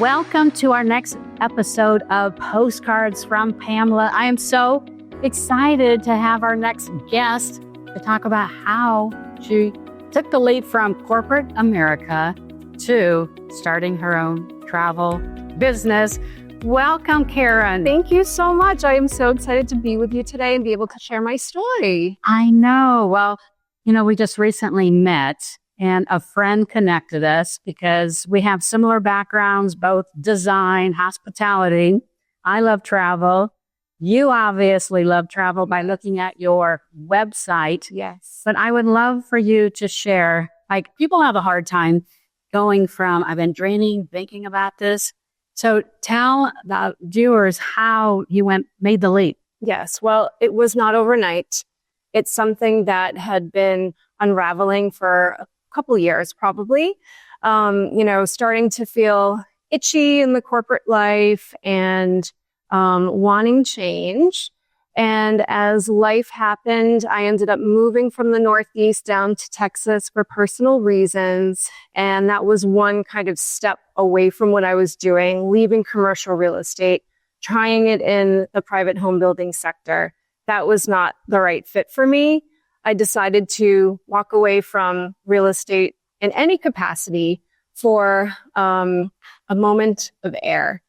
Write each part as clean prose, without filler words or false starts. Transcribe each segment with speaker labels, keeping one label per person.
Speaker 1: Welcome to our next episode of Postcards from Pamela. I am so excited to have our next guest to talk about how she took the leap from corporate America to starting her own travel business. Welcome, Karen.
Speaker 2: Thank you so much. I am so excited to be with you today and be able to share my story.
Speaker 1: I know. Well, we just recently met and a friend connected us because we have similar backgrounds, both design, hospitality. I love travel. You obviously love travel by looking at your website.
Speaker 2: Yes.
Speaker 1: But I would love for you to share, people have a hard time going from, I've been dreaming, thinking about this. So tell the viewers how you made the leap.
Speaker 2: Yes. Well, it was not overnight. It's something that had been unraveling for a couple years, probably. Starting to feel itchy in the corporate life and wanting change. And as life happened, I ended up moving from the Northeast down to Texas for personal reasons. And that was one kind of step away from what I was doing, leaving commercial real estate, trying it in the private home building sector. That was not the right fit for me. I decided to walk away from real estate in any capacity for a moment of air.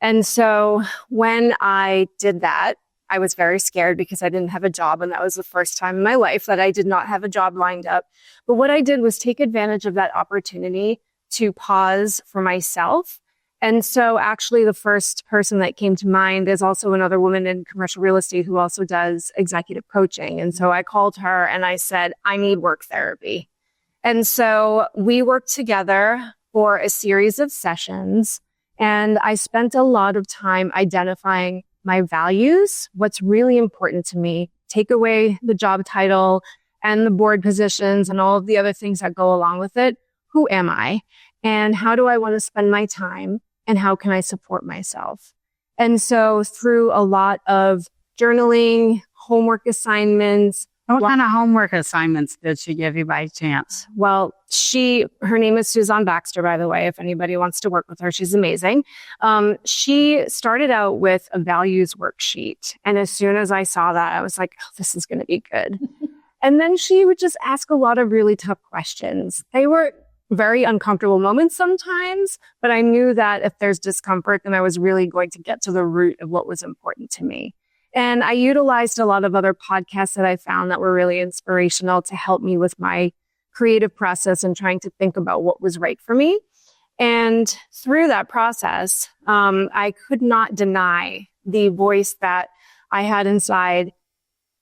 Speaker 2: And so when I did that, I was very scared because I didn't have a job. And that was the first time in my life that I did not have a job lined up. But what I did was take advantage of that opportunity to pause for myself. And so actually the first person that came to mind is also another woman in commercial real estate who also does executive coaching. And so I called her and I said, I need work therapy. And so we worked together for a series of sessions. And I spent a lot of time identifying my values, what's really important to me, take away the job title and the board positions and all of the other things that go along with it. Who am I? And how do I want to spend my time? And how can I support myself? And so through a lot of journaling, homework assignments.
Speaker 1: What kind of homework assignments did she give you by chance?
Speaker 2: Well, her name is Suzanne Baxter, by the way, if anybody wants to work with her, she's amazing. She started out with a values worksheet. And as soon as I saw that, I was like, oh, this is going to be good. And then she would just ask a lot of really tough questions. They were very uncomfortable moments sometimes, but I knew that if there's discomfort, then I was really going to get to the root of what was important to me. And I utilized a lot of other podcasts that I found that were really inspirational to help me with my creative process and trying to think about what was right for me. And through that process, I could not deny the voice that I had inside.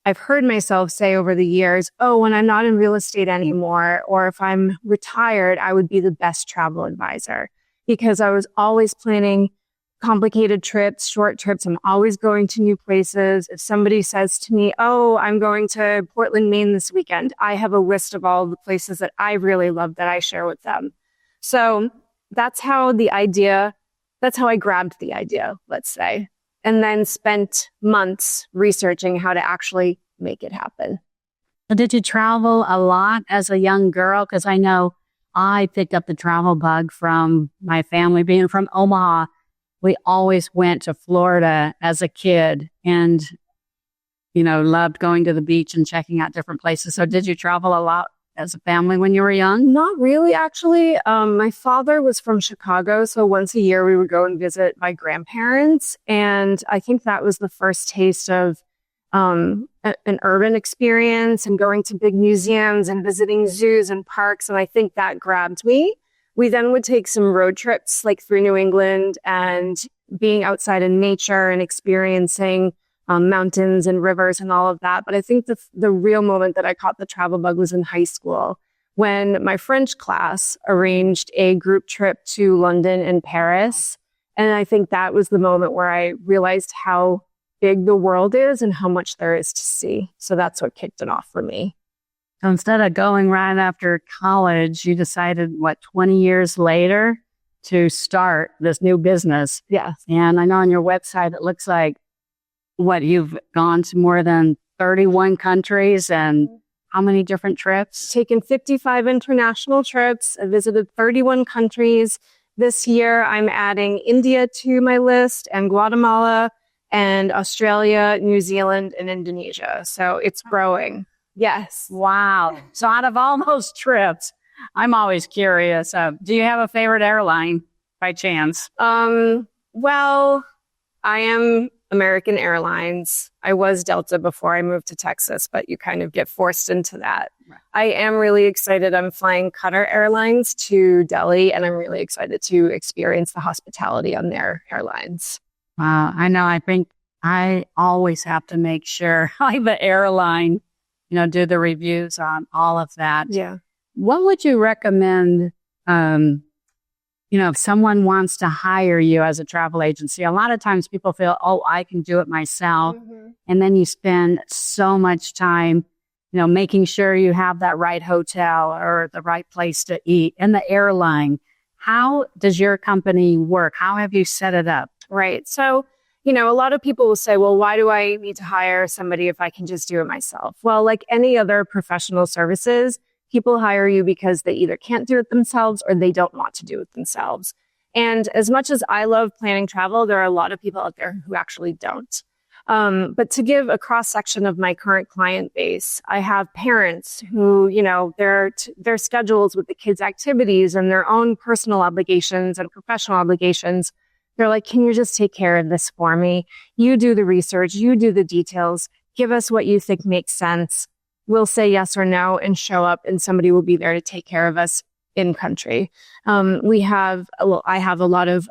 Speaker 2: I've heard myself say over the years, oh, when I'm not in real estate anymore, or if I'm retired, I would be the best travel advisor because I was always planning complicated trips, short trips. I'm always going to new places. If somebody says to me, oh, I'm going to Portland, Maine this weekend, I have a list of all the places that I really love that I share with them. So that's how I grabbed the idea, let's say. And then spent months researching how to actually make it happen.
Speaker 1: Did you travel a lot as a young girl? Because I know I picked up the travel bug from my family being from Omaha. We always went to Florida as a kid and, loved going to the beach and checking out different places. So did you travel a lot as a family when you were young?
Speaker 2: Not really, actually. My father was from Chicago, so once a year we would go and visit my grandparents. And I think that was the first taste of an urban experience and going to big museums and visiting zoos and parks. And I think that grabbed me. We then would take some road trips through New England and being outside in nature and experiencing mountains and rivers and all of that. But I think the real moment that I caught the travel bug was in high school when my French class arranged a group trip to London and Paris. And I think that was the moment where I realized how big the world is and how much there is to see. So that's what kicked it off for me.
Speaker 1: So instead of going right after college, you decided, 20 years later to start this new business.
Speaker 2: Yes.
Speaker 1: And I know on your website, it looks like you've gone to more than 31 countries and how many different trips?
Speaker 2: Taken 55 international trips. I visited 31 countries, This year, I'm adding India to my list, and Guatemala, and Australia, New Zealand, and Indonesia. So it's growing. Yes.
Speaker 1: Wow. So out of all those trips, I'm always curious. Do you have a favorite airline by chance?
Speaker 2: Well, I am American Airlines. I was Delta before I moved to Texas, but you kind of get forced into that. Right. I am really excited. I'm flying Qatar Airlines to Delhi, and I'm really excited to experience the hospitality on their airlines.
Speaker 1: Wow. I know. I think I always have to make sure the airline, do the reviews on all of that.
Speaker 2: Yeah.
Speaker 1: What would you recommend, if someone wants to hire you as a travel agency? A lot of times people feel, I can do it myself. Mm-hmm. And then you spend so much time, making sure you have that right hotel or the right place to eat and the airline. How does your company work? How have you set it up?
Speaker 2: Right. So, a lot of people will say, well, why do I need to hire somebody if I can just do it myself? Well, like any other professional services, people hire you because they either can't do it themselves or they don't want to do it themselves. And as much as I love planning travel, there are a lot of people out there who actually don't. But to give a cross-section of my current client base, I have parents who, their schedules with the kids' activities and their own personal obligations and professional obligations, they're like, can you just take care of this for me? You do the research, you do the details, give us what you think makes sense. We'll say yes or no and show up, and somebody will be there to take care of us in country. I have a lot of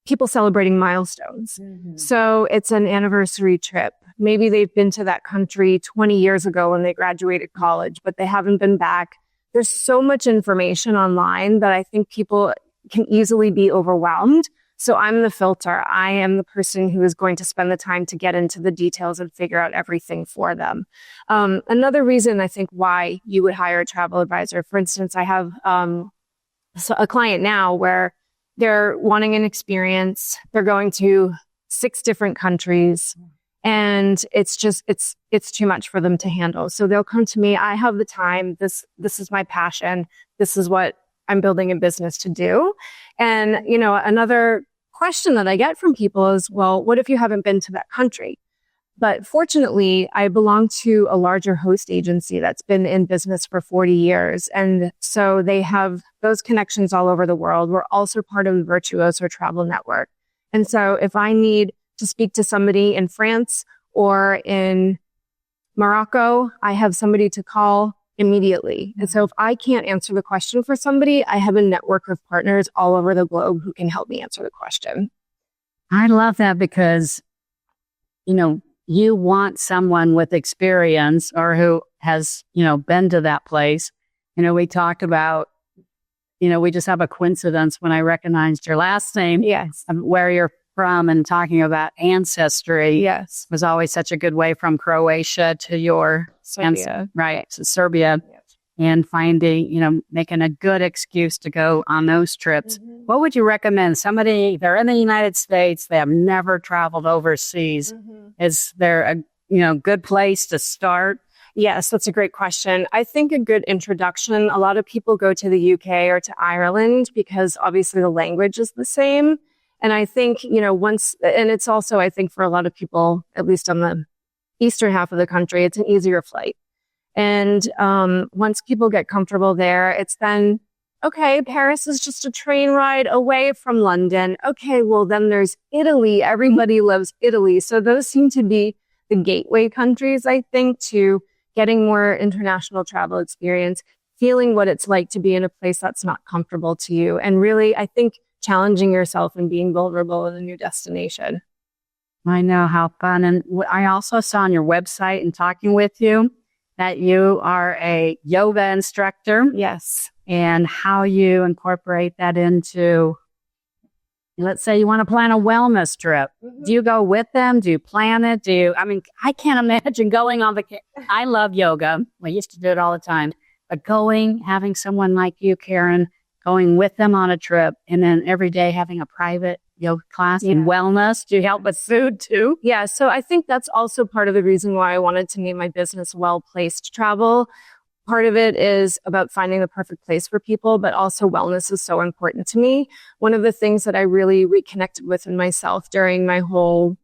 Speaker 2: people celebrating milestones. Mm-hmm. So it's an anniversary trip. Maybe they've been to that country 20 years ago when they graduated college, but they haven't been back. There's so much information online that I think people can easily be overwhelmed. So I'm the filter. I am the person who is going to spend the time to get into the details and figure out everything for them. Another reason I think why you would hire a travel advisor, for instance, I have a client now where they're wanting an experience. They're going to 6 different countries, and it's too much for them to handle. So they'll come to me. I have the time. This is my passion. This is what I'm building a business to do. And, another question that I get from people is, well, what if you haven't been to that country? But fortunately, I belong to a larger host agency that's been in business for 40 years. And so they have those connections all over the world. We're also part of the Virtuoso Travel Network. And so if I need to speak to somebody in France or in Morocco, I have somebody to call immediately. And so if I can't answer the question for somebody, I have a network of partners all over the globe who can help me answer the question.
Speaker 1: I love that because, you want someone with experience or who has, been to that place. We talked about, we just have a coincidence when I recognized your last name.
Speaker 2: Yes.
Speaker 1: Where you're from and talking about ancestry.
Speaker 2: Yes.
Speaker 1: Was always such a good way from Croatia to your
Speaker 2: Serbia.
Speaker 1: To Serbia. Yes. And finding, making a good excuse to go on those trips. Mm-hmm. What would you recommend? Somebody, they're in the United States, they have never traveled overseas. Mm-hmm. Is there a, good place to start?
Speaker 2: Yes, that's a great question. I think a good introduction, a lot of people go to the UK or to Ireland because obviously the language is the same. And I think, and it's also, I think for a lot of people, at least on the eastern half of the country, it's an easier flight. And once people get comfortable there, it's then, okay, Paris is just a train ride away from London. Okay, well, then there's Italy. Everybody loves Italy. So those seem to be the gateway countries, I think, to getting more international travel experience, feeling what it's like to be in a place that's not comfortable to you. And really, I think, challenging yourself and being vulnerable in a new destination.
Speaker 1: I know, how fun. And I also saw on your website and talking with you that you are a yoga instructor.
Speaker 2: Yes.
Speaker 1: And how you incorporate that into, let's say you want to plan a wellness trip. Mm-hmm. Do you go with them? Do you plan it? I can't imagine going on vacation. I love yoga. I used to do it all the time. But having someone like you, Karen, going with them on a trip, and then every day having a private yoga class and wellness. Do you help with food too?
Speaker 2: Yeah. So I think that's also part of the reason why I wanted to name my business Well Placed Travel. part of it is about finding the perfect place for people, but also wellness is so important to me. One of the things that I really reconnected with in myself during my whole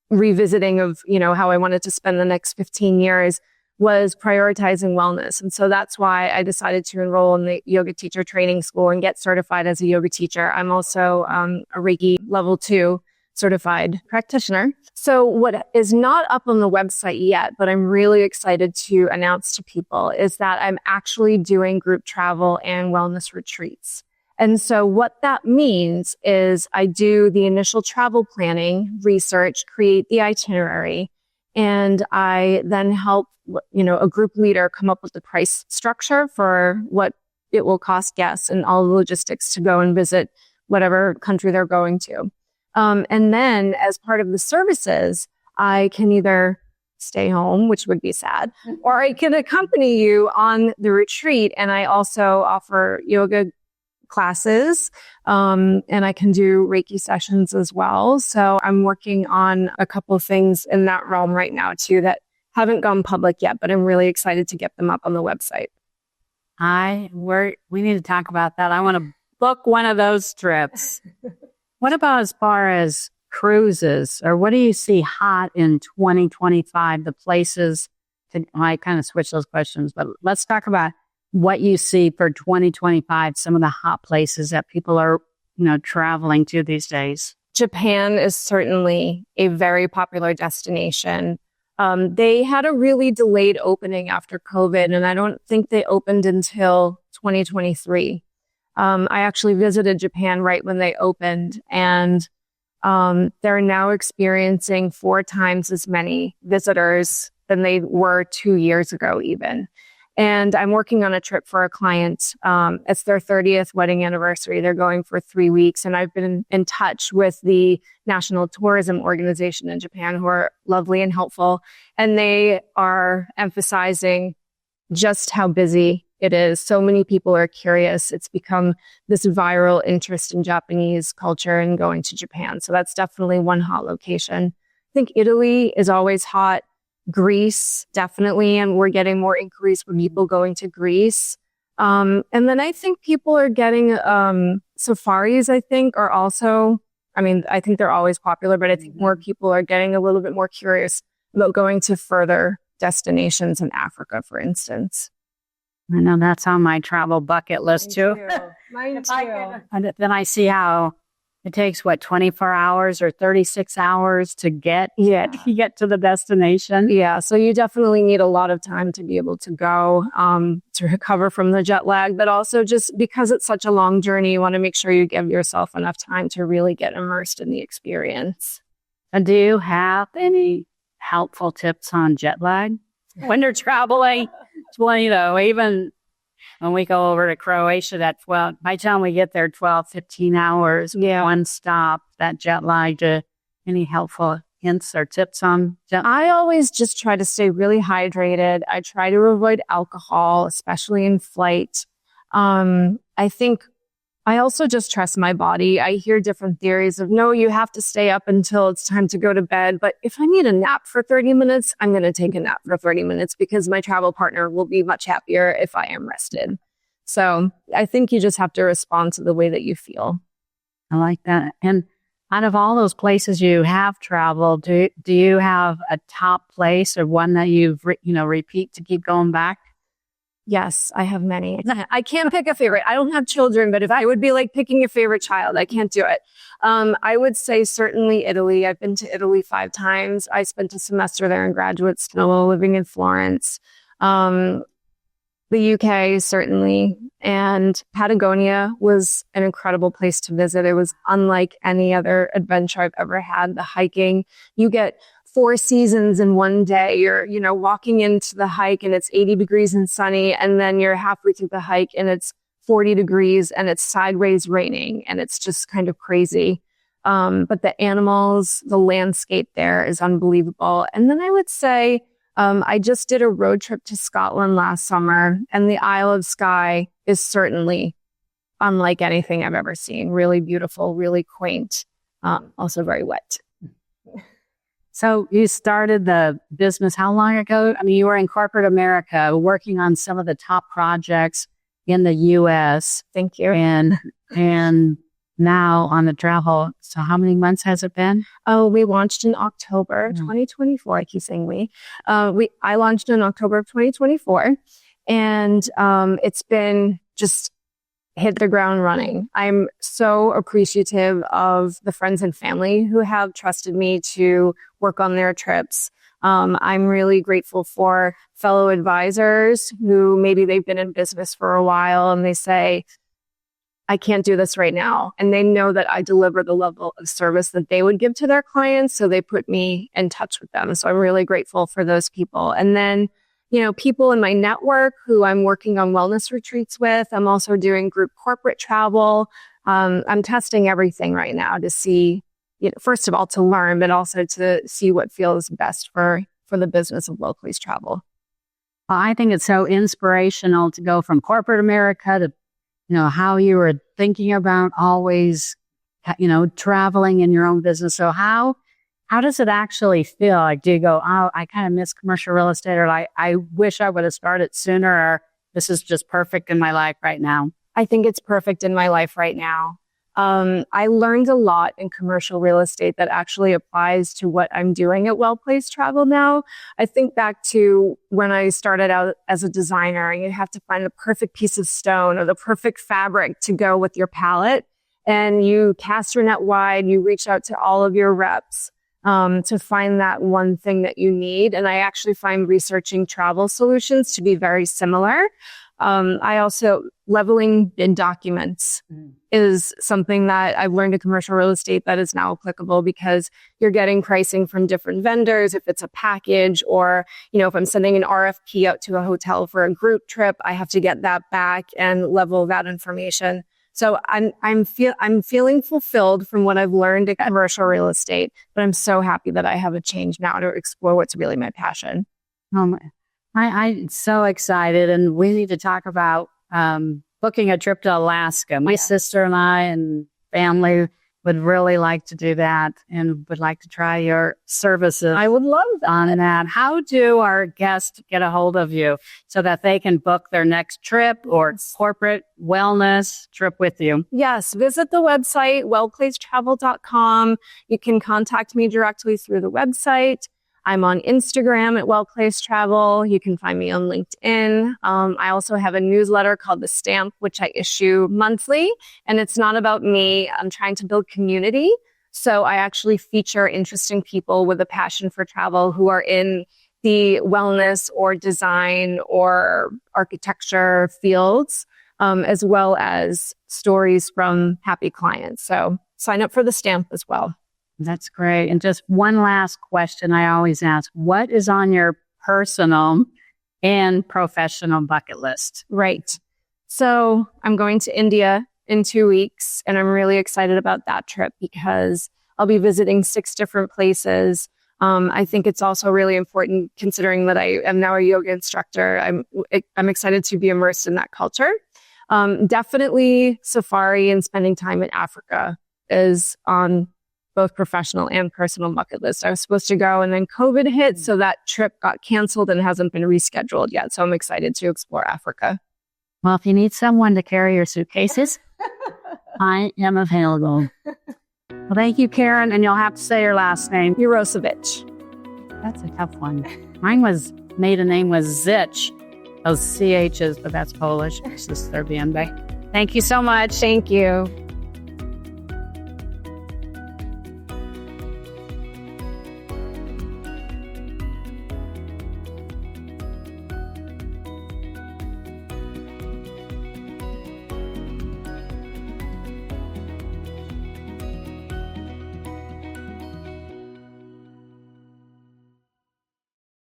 Speaker 2: revisiting of, how I wanted to spend the next 15 years was prioritizing wellness. And so that's why I decided to enroll in the yoga teacher training school and get certified as a yoga teacher. I'm also a Reiki level 2 certified practitioner. So what is not up on the website yet, but I'm really excited to announce to people, is that I'm actually doing group travel and wellness retreats. And so what that means is I do the initial travel planning, research, create the itinerary, and I then help, a group leader come up with the price structure for what it will cost guests and all the logistics to go and visit whatever country they're going to. And then as part of the services, I can either stay home, which would be sad, or I can accompany you on the retreat. And I also offer yoga classes, and I can do Reiki sessions as well. So I'm working on a couple of things in that realm right now too that haven't gone public yet, but I'm really excited to get them up on the website.
Speaker 1: We need to talk about that. I want to book one of those trips. What about as far as cruises, or what do you see hot in 2025? The places I kind of switch those questions, but let's talk about what you see for 2025, some of the hot places that people are, traveling to these days.
Speaker 2: Japan is certainly a very popular destination. They had a really delayed opening after COVID, and I don't think they opened until 2023. I actually visited Japan right when they opened, and they're now experiencing 4 times as many visitors than they were 2 years ago even. And I'm working on a trip for a client. It's their 30th wedding anniversary. They're going for 3 weeks. And I've been in touch with the National Tourism Organization in Japan, who are lovely and helpful. And they are emphasizing just how busy it is. So many people are curious. It's become this viral interest in Japanese culture and going to Japan. So that's definitely one hot location. I think Italy is always hot. Greece, definitely. And we're getting more inquiries from people going to Greece. And then I think people are getting safaris, I think, are also, I think they're always popular, but I think more people are getting a little bit more curious about going to further destinations in Africa, for instance.
Speaker 1: I know that's on my travel bucket list too.
Speaker 2: Mine too.
Speaker 1: And then I see how it takes 24 hours or 36 hours to get to the destination.
Speaker 2: Yeah, so you definitely need a lot of time to be able to go to recover from the jet lag, but also just because it's such a long journey, you want to make sure you give yourself enough time to really get immersed in the experience.
Speaker 1: And do you have any helpful tips on jet lag when you're traveling? Even when we go over to Croatia, by the time we get there, 12, 15 hours, one stop, that jet lag. Any helpful hints or tips on jet lag?
Speaker 2: I always just try to stay really hydrated. I try to avoid alcohol, especially in flight. I think I also just trust my body. I hear different theories of, no, you have to stay up until it's time to go to bed. But if I need a nap for 30 minutes, I'm going to take a nap for 30 minutes because my travel partner will be much happier if I am rested. So I think you just have to respond to the way that you feel.
Speaker 1: I like that. And out of all those places you have traveled, do you have a top place or one that you've, repeat to keep going back?
Speaker 2: Yes, I have many. I can't pick a favorite. I don't have children, but if I would be like picking a favorite child, I can't do it. I would say certainly Italy. I've been to Italy 5 times. I spent a semester there in graduate school, living in Florence. The UK, certainly. And Patagonia was an incredible place to visit. It was unlike any other adventure I've ever had. The hiking, you get 4 seasons in one day. You're, walking into the hike and it's 80 degrees and sunny. And then you're halfway through the hike and it's 40 degrees and it's sideways raining. And it's just kind of crazy. But the animals, the landscape there is unbelievable. And then I would say, I just did a road trip to Scotland last summer, and the Isle of Skye is certainly unlike anything I've ever seen. Really beautiful, really quaint, also very wet.
Speaker 1: So you started the business how long ago? I mean, you were in corporate America working on some of the top projects in the U.S.
Speaker 2: Thank you.
Speaker 1: And now on the travel. So how many months has it been?
Speaker 2: Oh, we launched in October 2024. I keep saying we. I launched in October of 2024, and it's been just hit the ground running. I'm so appreciative of the friends and family who have trusted me to work on their trips. I'm really grateful for fellow advisors who maybe they've been in business for a while and they say, I can't do this right now. And they know that I deliver the level of service that they would give to their clients. So they put me in touch with them. So I'm really grateful for those people. And then, people in my network who I'm working on wellness retreats with. I'm also doing group corporate travel. I'm testing everything right now to see, first of all, to learn, but also to see what feels best for the business of well-placed travel.
Speaker 1: Well, I think it's so inspirational to go from corporate America to how you were thinking about always, traveling in your own business. So how does it actually feel? Like, do you go, oh, I kind of miss commercial real estate, or like, I wish I would have started sooner, or this is just perfect in my life right now?
Speaker 2: I think it's perfect in my life right now. I learned a lot in commercial real estate that actually applies to what I'm doing at Well Placed Travel now. I think back to when I started out as a designer, and you have to find the perfect piece of stone or the perfect fabric to go with your palette. And you cast your net wide, you reach out to all of your reps to find that one thing that you need. And I actually find researching travel solutions to be very similar. I also, leveling bid documents is something that I've learned in commercial real estate that is now applicable, because you're getting pricing from different vendors. If it's a package, or, if I'm sending an RFP out to a hotel for a group trip, I have to get that back and level that information. So I'm feeling fulfilled from what I've learned in commercial real estate, but I'm so happy that I have a change now to explore what's really my passion.
Speaker 1: I'm so excited, and we need to talk about booking a trip to Alaska. My sister and I and family would really like to do that and would like to try your services.
Speaker 2: I would love that.
Speaker 1: On that. How do our guests get a hold of you so that they can book their next trip or corporate wellness trip with you?
Speaker 2: Yes, visit the website, wellplacedtravel.com. You can contact me directly through the website. I'm on Instagram at Well Placed Travel. You can find me on LinkedIn. I also have a newsletter called The Stamp, which I issue monthly. And it's not about me. I'm trying to build community. So I actually feature interesting people with a passion for travel who are in the wellness or design or architecture fields, as well as stories from happy clients. So sign up for The Stamp as well.
Speaker 1: That's great. And just one last question I always ask: what is on your personal and professional bucket list?
Speaker 2: Right. So I'm going to India in 2 weeks, and I'm really excited about that trip because I'll be visiting 6 different places. I think it's also really important, considering that I am now a yoga instructor. I'm excited to be immersed in that culture. Definitely safari and spending time in Africa is on both professional and personal bucket list. I was supposed to go, and then COVID hit, so that trip got canceled and hasn't been rescheduled yet. So I'm excited to explore Africa.
Speaker 1: Well, if you need someone to carry your suitcases, I am available. Well, thank you, Karen. And you'll have to say your last name.
Speaker 2: Urosevich.
Speaker 1: That's a tough one. Mine maiden name was Zich. Those CHs, but that's Polish. It's just Serbian. Thank you so much.
Speaker 2: Thank you.